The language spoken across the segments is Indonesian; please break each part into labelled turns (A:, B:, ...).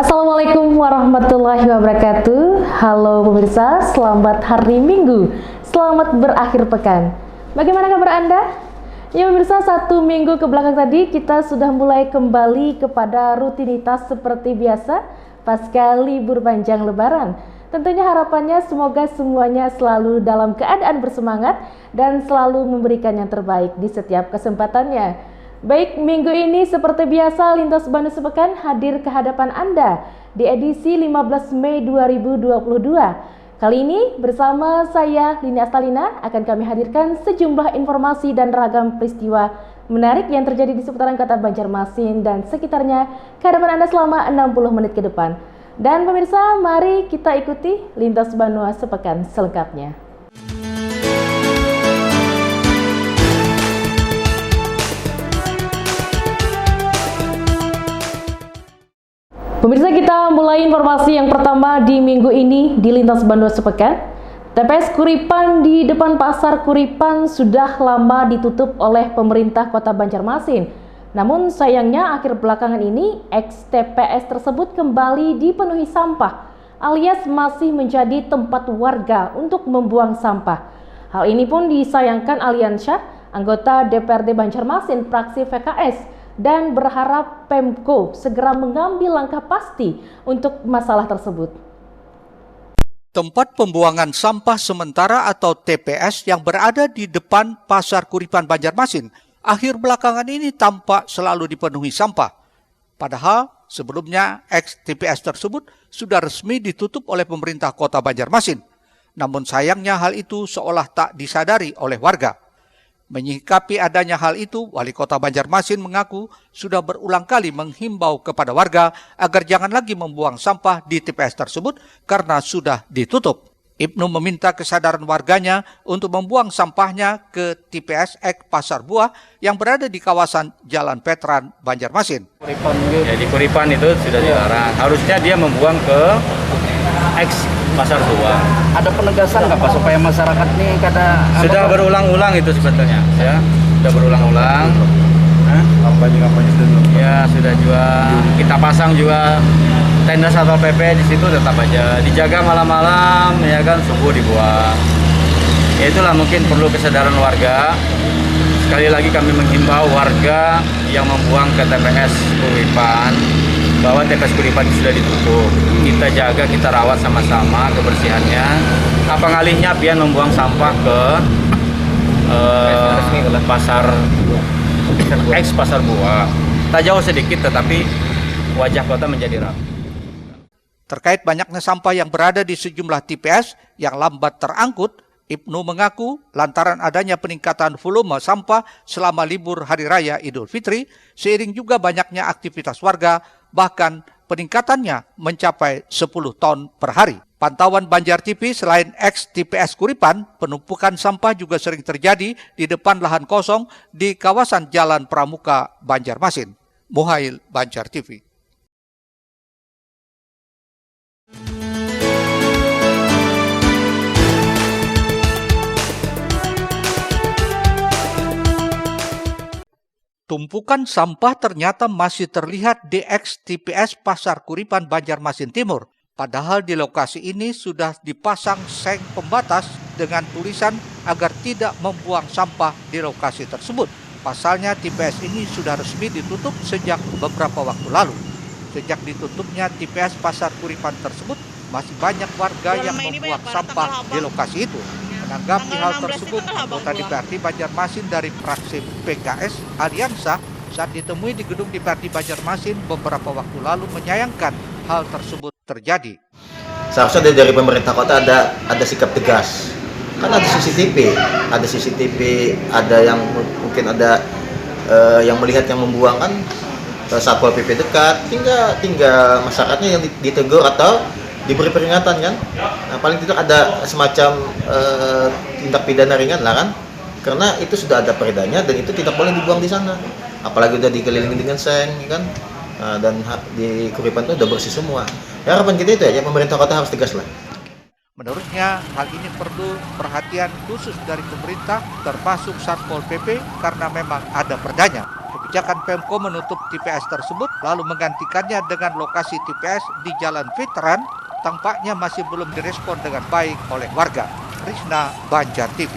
A: Assalamualaikum warahmatullahi wabarakatuh. Halo pemirsa, selamat hari Minggu. Selamat berakhir pekan. Bagaimana kabar Anda? Ya pemirsa, 1 minggu ke belakang tadi kita sudah mulai kembali kepada rutinitas seperti biasa pasca libur panjang Lebaran. Tentunya harapannya semoga semuanya selalu dalam keadaan bersemangat dan selalu memberikan yang terbaik di setiap kesempatannya. Baik, minggu ini seperti biasa Lintas Bandung Sepekan hadir ke hadapan Anda di edisi 15 Mei 2022. Kali ini bersama saya Lini Astalina akan kami hadirkan sejumlah informasi dan ragam peristiwa menarik yang terjadi di seputaran kota Banjarmasin dan sekitarnya ke hadapan Anda selama 60 menit ke depan. Dan pemirsa, mari kita ikuti Lintas Bandung Sepekan selengkapnya. Pemirsa, kita mulai informasi yang pertama di minggu ini di Lintas Bandung Sepekan. TPS Kuripan di depan Pasar Kuripan sudah lama ditutup oleh pemerintah Kota Banjarmasin. Namun sayangnya akhir belakangan ini ex-TPS tersebut kembali dipenuhi sampah alias masih menjadi tempat warga untuk membuang sampah. Hal ini pun disayangkan Aliansyah, anggota DPRD Banjarmasin fraksi VKS, dan berharap Pemko segera mengambil langkah pasti untuk masalah tersebut.
B: Tempat pembuangan sampah sementara atau TPS yang berada di depan Pasar Kuripan Banjarmasin akhir belakangan ini tampak selalu dipenuhi sampah. Padahal sebelumnya ex-TPS tersebut sudah resmi ditutup oleh pemerintah Kota Banjarmasin. Namun sayangnya hal itu seolah tak disadari oleh warga. Menyikapi adanya hal itu, Wali Kota Banjarmasin mengaku sudah berulang kali menghimbau kepada warga agar jangan lagi membuang sampah di TPS tersebut karena sudah ditutup. Ibnu meminta kesadaran warganya untuk membuang sampahnya ke TPS Ek Pasar Buah yang berada di kawasan Jalan Petran, Banjarmasin.
C: Ya, di Kuripan itu sudah dilarang. Harusnya dia membuang ke Eks Pasar Buah.
D: Ada penegasan nggak Pak supaya masyarakat nih
C: sudah berulang-ulang itu sebetulnya, ya sudah berulang-ulang.
D: Kampanye dulu.
C: Ya sudah juga kita pasang juga tenda Satpol PP di situ tetap aja dijaga malam-malam, ya kan, subuh dibuang. Ya itulah mungkin perlu kesadaran warga. Sekali lagi kami menghimbau warga yang membuang ke TPS Kuripan bahwa TPS Kuripan sudah ditutup. Kita jaga, kita rawat sama-sama kebersihannya. Apa ngalihnya pian membuang sampah ke pasar Eks Pasar Buah. Tak jauh sedikit tetapi wajah kota menjadi rapi.
B: Terkait banyaknya sampah yang berada di sejumlah TPS yang lambat terangkut, Ibnu mengaku lantaran adanya peningkatan volume sampah selama libur Hari Raya Idul Fitri, seiring juga banyaknya aktivitas warga, bahkan peningkatannya mencapai 10 ton per hari. Pantauan Banjar TV, selain ex-TPS Kuripan, penumpukan sampah juga sering terjadi di depan lahan kosong di kawasan Jalan Pramuka, Banjarmasin. Muhail, Banjar TV. Tumpukan sampah ternyata masih terlihat di ex-TPS Pasar Kuripan Banjarmasin Timur. Padahal di lokasi ini sudah dipasang seng pembatas dengan tulisan agar tidak membuang sampah di lokasi tersebut. Pasalnya TPS ini sudah resmi ditutup sejak beberapa waktu lalu. Sejak ditutupnya TPS Pasar Kuripan tersebut, masih banyak warga yang membuang sampah di lokasi itu. Menanggapi hal tersebut, anggota DPRD Banjarmasin dari fraksi PKS Aliansyah saat ditemui di gedung DPRD Banjarmasin beberapa waktu lalu menyayangkan hal tersebut terjadi.
E: Seharusnya dari pemerintah kota ada sikap tegas. Kan ada CCTV, ada yang mungkin ada yang melihat yang membuang kan Satpol PP dekat, tinggal masyarakatnya yang ditegur atau diberi peringatan kan. Nah, paling tidak ada semacam tindak pidana ringan lah kan, karena itu sudah ada peredanya dan itu tidak boleh dibuang di sana. Apalagi udah dikelilingi dengan seng kan. Dan di Kuripan itu udah bersih semua. Ya, harapan kita itu aja, pemerintah kota harus tegas lah.
B: Menurutnya, hal ini perlu perhatian khusus dari pemerintah termasuk Satpol PP karena memang ada perdanya. kebijakan Pemko menutup TPS tersebut lalu menggantikannya dengan lokasi TPS di Jalan Veteran tampaknya masih belum direspon dengan baik oleh warga. Krishna, Banjar TV.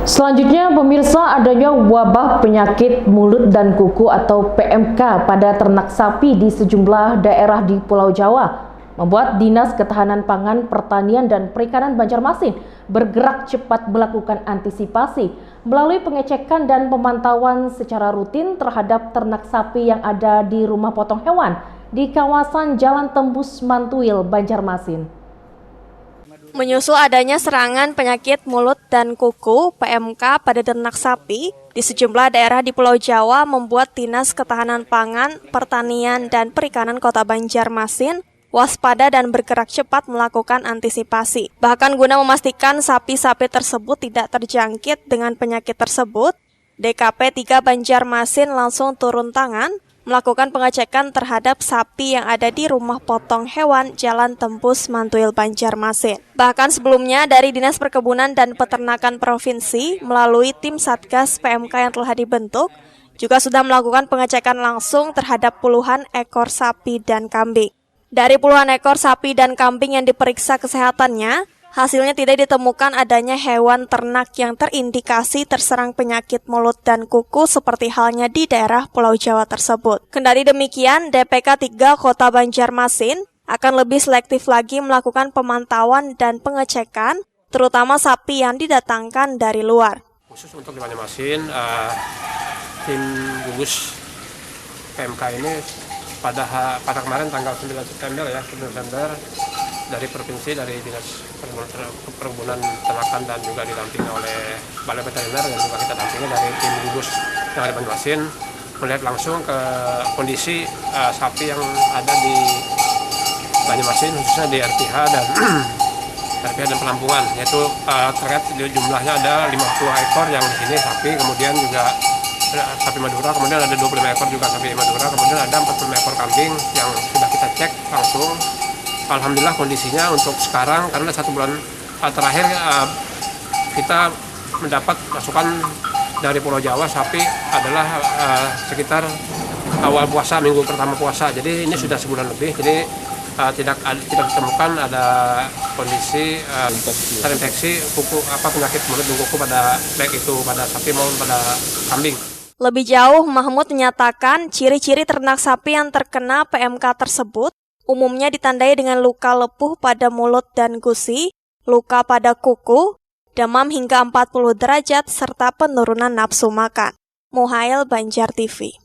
A: Selanjutnya, pemirsa, adanya wabah penyakit mulut dan kuku atau PMK pada ternak sapi di sejumlah daerah di Pulau Jawa membuat Dinas Ketahanan Pangan, Pertanian, dan Perikanan Banjarmasin bergerak cepat melakukan antisipasi melalui pengecekan dan pemantauan secara rutin terhadap ternak sapi yang ada di rumah potong hewan di kawasan Jalan Tembus Mantuil, Banjarmasin.
F: Menyusul adanya serangan penyakit mulut dan kuku (PMK) pada ternak sapi di sejumlah daerah di Pulau Jawa membuat Dinas Ketahanan Pangan, Pertanian, dan Perikanan Kota Banjarmasin waspada dan bergerak cepat melakukan antisipasi. Bahkan guna memastikan sapi-sapi tersebut tidak terjangkit dengan penyakit tersebut, DKP 3 Banjarmasin langsung turun tangan melakukan pengecekan terhadap sapi yang ada di rumah potong hewan Jalan Tembus Mantuil, Banjarmasin. Bahkan sebelumnya dari Dinas Perkebunan dan Peternakan Provinsi melalui tim Satgas PMK yang telah dibentuk juga sudah melakukan pengecekan langsung terhadap puluhan ekor sapi dan kambing. Dari puluhan ekor sapi dan kambing yang diperiksa kesehatannya, hasilnya tidak ditemukan adanya hewan ternak yang terindikasi terserang penyakit mulut dan kuku seperti halnya di daerah Pulau Jawa tersebut. Kendari demikian, DPK 3 Kota Banjarmasin akan lebih selektif lagi melakukan pemantauan dan pengecekan, terutama sapi yang didatangkan dari luar.
G: Khusus untuk di Banjarmasin, tim gugus PMK ini pada kemarin tanggal 9 September dari provinsi, dari Dinas Perkebunan Ternakan dan juga didampingi oleh Balai Veteriner dan juga kita dampingi dari tim gugus yang ada di Banjarmasin melihat langsung ke kondisi sapi yang ada di Banjarmasin, khususnya di RPH dan pelampungan, yaitu terkait jumlahnya ada 50 ekor yang di sini sapi, kemudian juga sapi Madura, kemudian ada 25 ekor juga sapi Madura, kemudian ada 45 ekor kambing yang sudah kita cek langsung. Alhamdulillah kondisinya untuk sekarang, karena 1 bulan terakhir kita mendapat masukan dari Pulau Jawa sapi adalah sekitar awal puasa, minggu pertama puasa. Jadi ini sudah sebulan lebih, jadi tidak ditemukan ada kondisi terinfeksi penyakit mulut dan kuku pada baik itu pada sapi maupun pada kambing.
F: Lebih jauh, Mahmud menyatakan ciri-ciri ternak sapi yang terkena PMK tersebut umumnya ditandai dengan luka lepuh pada mulut dan gusi, luka pada kuku, demam hingga 40 derajat, serta penurunan nafsu makan. Muhail, Banjar TV.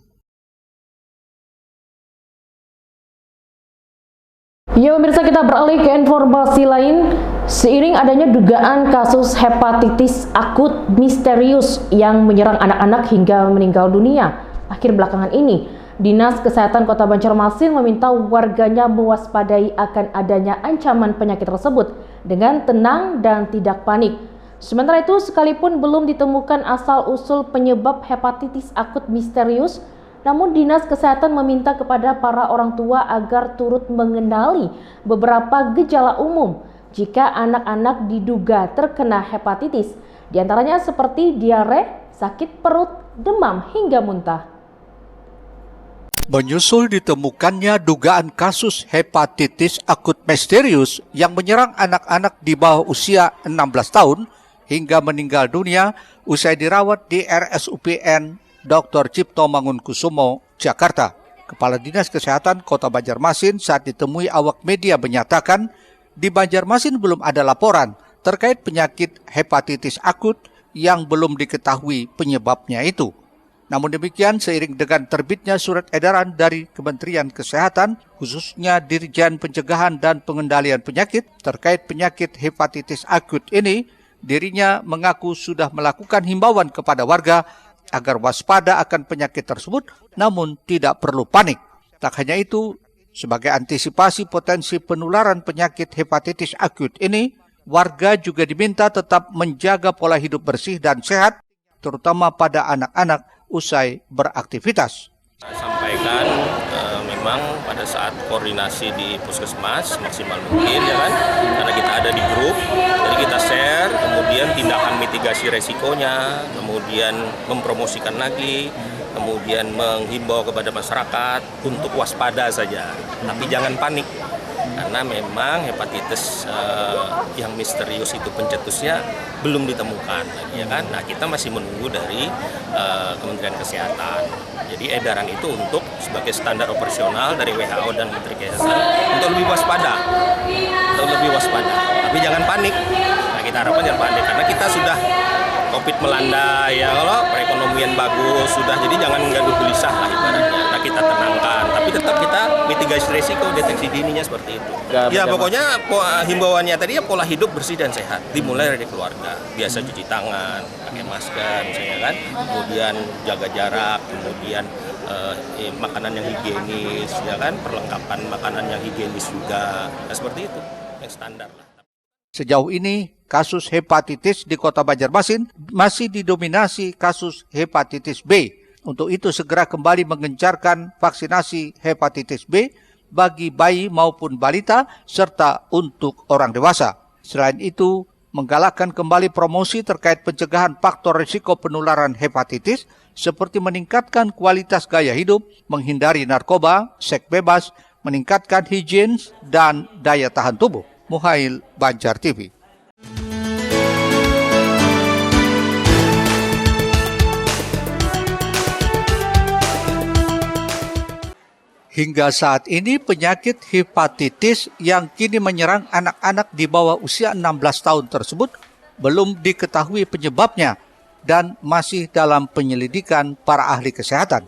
A: Ya pemirsa, kita beralih ke informasi lain. Seiring adanya dugaan kasus hepatitis akut misterius yang menyerang anak-anak hingga meninggal dunia akhir belakangan ini, Dinas Kesehatan Kota Banjarmasin meminta warganya mewaspadai akan adanya ancaman penyakit tersebut dengan tenang dan tidak panik. Sementara itu, sekalipun belum ditemukan asal-usul penyebab hepatitis akut misterius, namun Dinas Kesehatan meminta kepada para orang tua agar turut mengenali beberapa gejala umum jika anak-anak diduga terkena hepatitis, diantaranya seperti diare, sakit perut, demam, hingga muntah.
B: Menyusul ditemukannya dugaan kasus hepatitis akut misterius yang menyerang anak-anak di bawah usia 16 tahun hingga meninggal dunia usai dirawat di RSUPN Dr. Cipto Mangunkusumo, Jakarta. Kepala Dinas Kesehatan Kota Banjarmasin saat ditemui awak media menyatakan di Banjarmasin belum ada laporan terkait penyakit hepatitis akut yang belum diketahui penyebabnya itu. Namun demikian, seiring dengan terbitnya surat edaran dari Kementerian Kesehatan, khususnya Dirjen Pencegahan dan Pengendalian Penyakit terkait penyakit hepatitis akut ini, dirinya mengaku sudah melakukan himbauan kepada warga agar waspada akan penyakit tersebut, namun tidak perlu panik. Tak hanya itu, sebagai antisipasi potensi penularan penyakit hepatitis akut ini, warga juga diminta tetap menjaga pola hidup bersih dan sehat, terutama pada anak-anak usai beraktivitas.
H: Sampaikan memang pada saat koordinasi di puskesmas maksimal mungkin ya kan, karena kita ada di grup, jadi kita share, kemudian tindakan mitigasi resikonya, kemudian mempromosikan lagi, kemudian menghimbau kepada masyarakat untuk waspada saja, tapi jangan panik. Karena memang hepatitis yang misterius itu pencetusnya belum ditemukan, ya kan? Nah, kita masih menunggu dari Kementerian Kesehatan. Jadi edaran itu untuk sebagai standar operasional dari WHO dan Menteri Kesehatan untuk lebih waspada, Tapi jangan panik. Nah, kita harapkan jangan panik karena kita sudah COVID melanda ya, kalau perekonomian bagus sudah, jadi jangan gaduh gelisah lah ibaratnya. Nah, kita tenangkan, tapi tetap kita mitigasi risiko, deteksi dininya seperti itu. Ya pokoknya himbauannya tadi ya pola hidup bersih dan sehat, dimulai dari keluarga. Biasa cuci tangan, pakai masker misalnya kan, kemudian jaga jarak, kemudian makanan yang higienis ya kan, perlengkapan makanan yang higienis juga. Nah, seperti itu yang standar lah.
B: Sejauh ini, kasus hepatitis di Kota Banjarmasin masih didominasi kasus hepatitis B. Untuk itu segera kembali mengencarkan vaksinasi hepatitis B bagi bayi maupun balita serta untuk orang dewasa. Selain itu, menggalakkan kembali promosi terkait pencegahan faktor risiko penularan hepatitis seperti meningkatkan kualitas gaya hidup, menghindari narkoba, seks bebas, meningkatkan higien dan daya tahan tubuh. Muhail, Banjar TV. Hingga saat ini penyakit hepatitis yang kini menyerang anak-anak di bawah usia 16 tahun tersebut belum diketahui penyebabnya dan masih dalam penyelidikan para ahli kesehatan.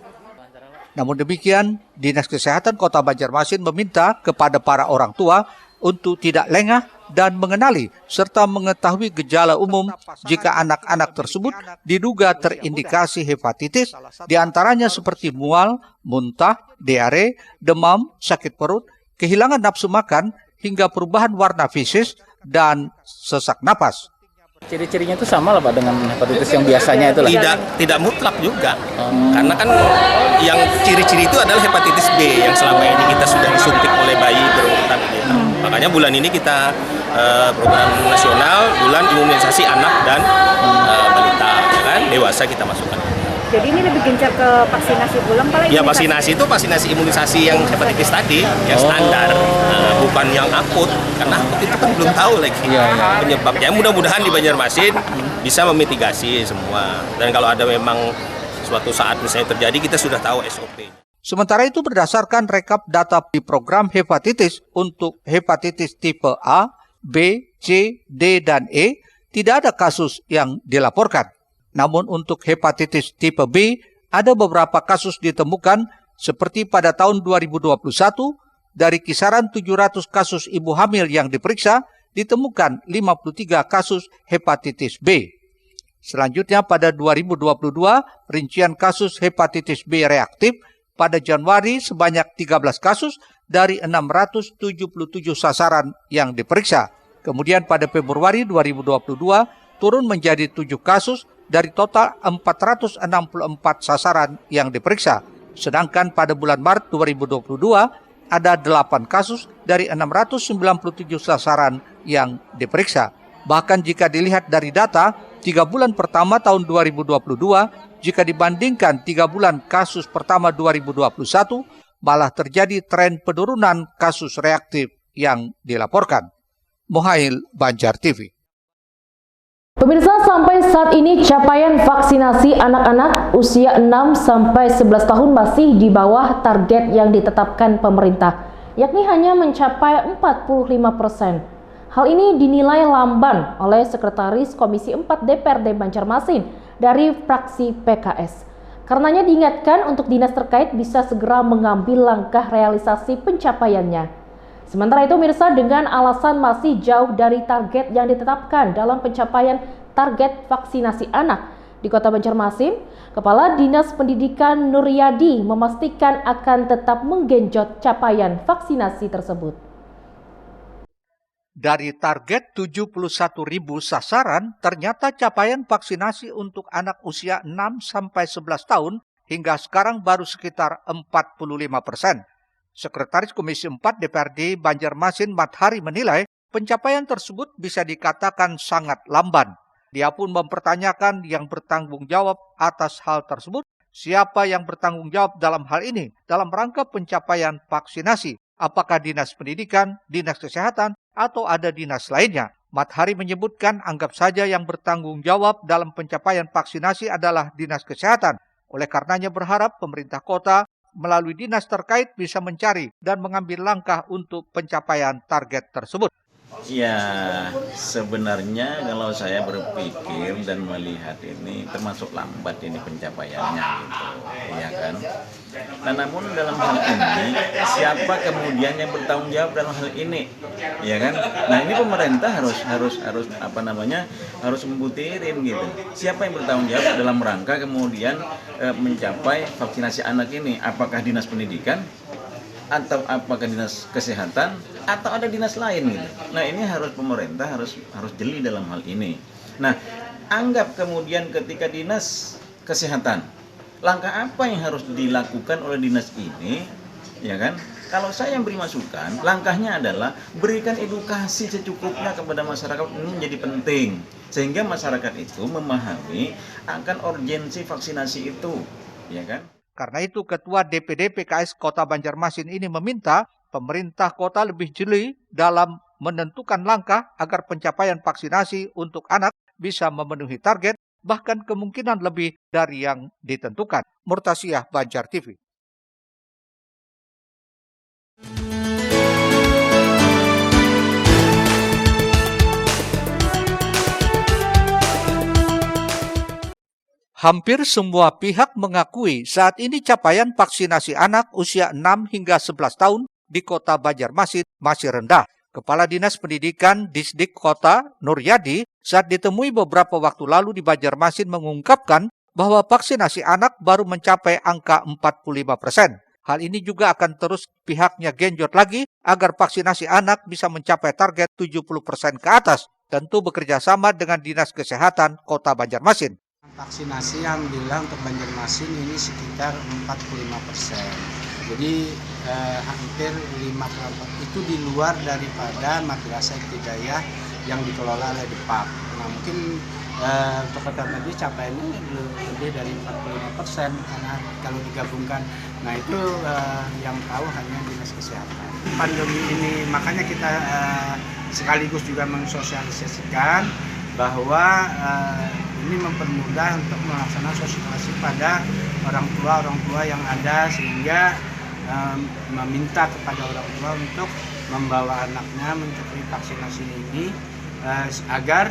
B: Namun demikian, Dinas Kesehatan Kota Banjarmasin meminta kepada para orang tua untuk tidak lengah dan mengenali serta mengetahui gejala umum jika anak-anak tersebut diduga terindikasi hepatitis, diantaranya seperti mual, muntah, diare, demam, sakit perut, kehilangan nafsu makan, hingga perubahan warna fisik dan sesak napas.
D: Ciri-cirinya itu sama lah Pak dengan hepatitis yang biasanya itu lah.
H: Tidak mutlak juga. Karena kan yang ciri-ciri itu adalah hepatitis B yang selama ini kita sudah disuntik oleh bayi berurutan. Makanya bulan ini kita program nasional bulan imunisasi anak dan balita, ya kan? Dewasa kita masukkan.
I: Jadi ini lebih gencar ke vaksinasi ulang Pak?
H: Ya vaksinasi itu vaksinasi imunisasi yang hepatitis tadi, yang standar, bukan yang akut. Karena akut itu kan belum tahu lagi penyebabnya. Mudah-mudahan di Banjarmasin bisa memitigasi semua. Dan kalau ada memang suatu saat misalnya terjadi, kita sudah tahu SOP.
B: Sementara itu berdasarkan rekap data di program hepatitis untuk hepatitis tipe A, B, C, D, dan E, tidak ada kasus yang dilaporkan. Namun untuk hepatitis tipe B, ada beberapa kasus ditemukan seperti pada tahun 2021, dari kisaran 700 kasus ibu hamil yang diperiksa, ditemukan 53 kasus hepatitis B. Selanjutnya pada 2022, rincian kasus hepatitis B reaktif pada Januari sebanyak 13 kasus dari 677 sasaran yang diperiksa. Kemudian pada Februari 2022 turun menjadi 7 kasus dari total 464 sasaran yang diperiksa. Sedangkan pada bulan Maret 2022 ada 8 kasus dari 697 sasaran yang diperiksa. Bahkan jika dilihat dari data 3 bulan pertama tahun 2022, jika dibandingkan 3 bulan kasus pertama 2021, malah terjadi tren penurunan kasus reaktif yang dilaporkan. Muhail, Banjar TV.
A: Pemirsa, sampai saat ini capaian vaksinasi anak-anak usia 6-11 tahun masih di bawah target yang ditetapkan pemerintah, yakni hanya mencapai 45%. Hal ini dinilai lamban oleh Sekretaris Komisi 4 DPRD Banjarmasin dari fraksi PKS. Karenanya diingatkan untuk dinas terkait bisa segera mengambil langkah realisasi pencapaiannya. Sementara itu, pemirsa, dengan alasan masih jauh dari target yang ditetapkan dalam pencapaian target vaksinasi anak di Kota Banjarmasin, Kepala Dinas Pendidikan Nuryadi memastikan akan tetap menggenjot capaian vaksinasi tersebut.
B: Dari target 71.000 sasaran, ternyata capaian vaksinasi untuk anak usia 6-11 tahun hingga sekarang baru sekitar 45%. Sekretaris Komisi 4 DPRD Banjarmasin Mathari menilai pencapaian tersebut bisa dikatakan sangat lamban. Dia pun mempertanyakan yang bertanggung jawab atas hal tersebut. Siapa yang bertanggung jawab dalam hal ini dalam rangka pencapaian vaksinasi? Apakah Dinas Pendidikan, Dinas Kesehatan, atau ada dinas lainnya? Mathari menyebutkan anggap saja yang bertanggung jawab dalam pencapaian vaksinasi adalah Dinas Kesehatan. Oleh karenanya berharap pemerintah kota melalui dinas terkait bisa mencari dan mengambil langkah untuk pencapaian target tersebut.
J: Ya, sebenarnya kalau saya berpikir dan melihat ini termasuk lambat ini pencapaiannya gitu, ya kan. Nah, namun dalam hal ini siapa kemudian yang bertanggung jawab dalam hal ini, ya kan? Nah, ini pemerintah harus harus membutirin gitu. Siapa yang bertanggung jawab dalam rangka kemudian mencapai vaksinasi anak ini? Apakah Dinas Pendidikan? Atau apakah Dinas Kesehatan atau ada dinas lain gitu. Nah, ini harus pemerintah harus jeli dalam hal ini. Nah, anggap kemudian ketika Dinas Kesehatan, langkah apa yang harus dilakukan oleh dinas ini, ya kan? Kalau saya yang beri masukan, langkahnya adalah berikan edukasi secukupnya kepada masyarakat, ini menjadi penting sehingga masyarakat itu memahami akan urgensi vaksinasi itu, ya kan?
B: Karena itu, Ketua DPD PKS Kota Banjarmasin ini meminta pemerintah kota lebih jeli dalam menentukan langkah agar pencapaian vaksinasi untuk anak bisa memenuhi target, bahkan kemungkinan lebih dari yang ditentukan. Murtasiyah, Banjar TV. Hampir semua pihak mengakui saat ini capaian vaksinasi anak usia 6 hingga 11 tahun di Kota Banjarmasin masih rendah. Kepala Dinas Pendidikan Disdik Kota Nuryadi saat ditemui beberapa waktu lalu di Banjarmasin mengungkapkan bahwa vaksinasi anak baru mencapai angka 45%. Hal ini juga akan terus pihaknya genjot lagi agar vaksinasi anak bisa mencapai target 70% ke atas. Tentu bekerja sama dengan Dinas Kesehatan Kota Banjarmasin.
K: Vaksinasi alhamdulillah untuk Banjarmasin ini sekitar 45%. Jadi hampir 54 itu di luar daripada Madrasah Ibtidaiyah yang dikelola oleh DEPAK. Nah, mungkin untuk kota tadi capaiannya lebih dari 45% karena kalau digabungkan. Nah, itu yang tahu hanya Dinas Kesehatan. Pandemi ini makanya kita sekaligus juga mensosialisasikan bahwa ini mempermudah untuk melaksanakan sosialisasi pada orang tua yang ada sehingga meminta kepada orang tua untuk membawa anaknya mencapai vaksinasi ini agar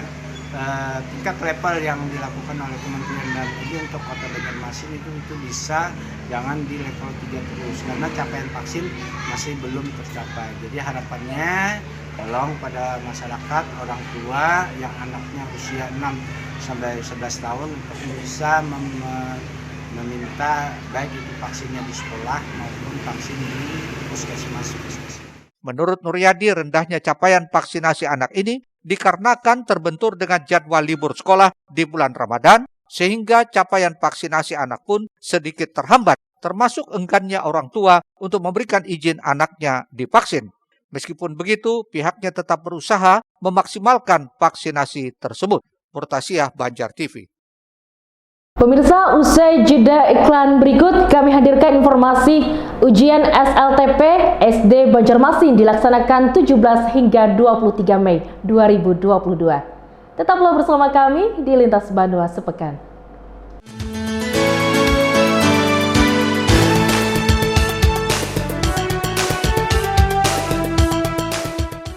K: tingkat level yang dilakukan oleh Kementerian Dalam Negeri untuk Kota Banjarmasin itu bisa jangan di level 3 terus karena capaian vaksin masih belum tercapai. Jadi harapannya tolong pada masyarakat orang tua yang anaknya usia 6 sampai 11 tahun untuk bisa meminta baik itu vaksinnya di sekolah maupun vaksin di puskesmas.
B: Menurut Nuryadi, rendahnya capaian vaksinasi anak ini dikarenakan terbentur dengan jadwal libur sekolah di bulan Ramadan, sehingga capaian vaksinasi anak pun sedikit terhambat, termasuk enggannya orang tua untuk memberikan izin anaknya divaksin. Meskipun begitu, pihaknya tetap berusaha memaksimalkan vaksinasi tersebut. Murtasiyah, Banjar TV.
A: Pemirsa, usai jeda iklan berikut, kami hadirkan informasi ujian SLTP SD Banjarmasin dilaksanakan 17 hingga 23 Mei 2022. Tetaplah bersama kami di Lintas Bandua Sepekan.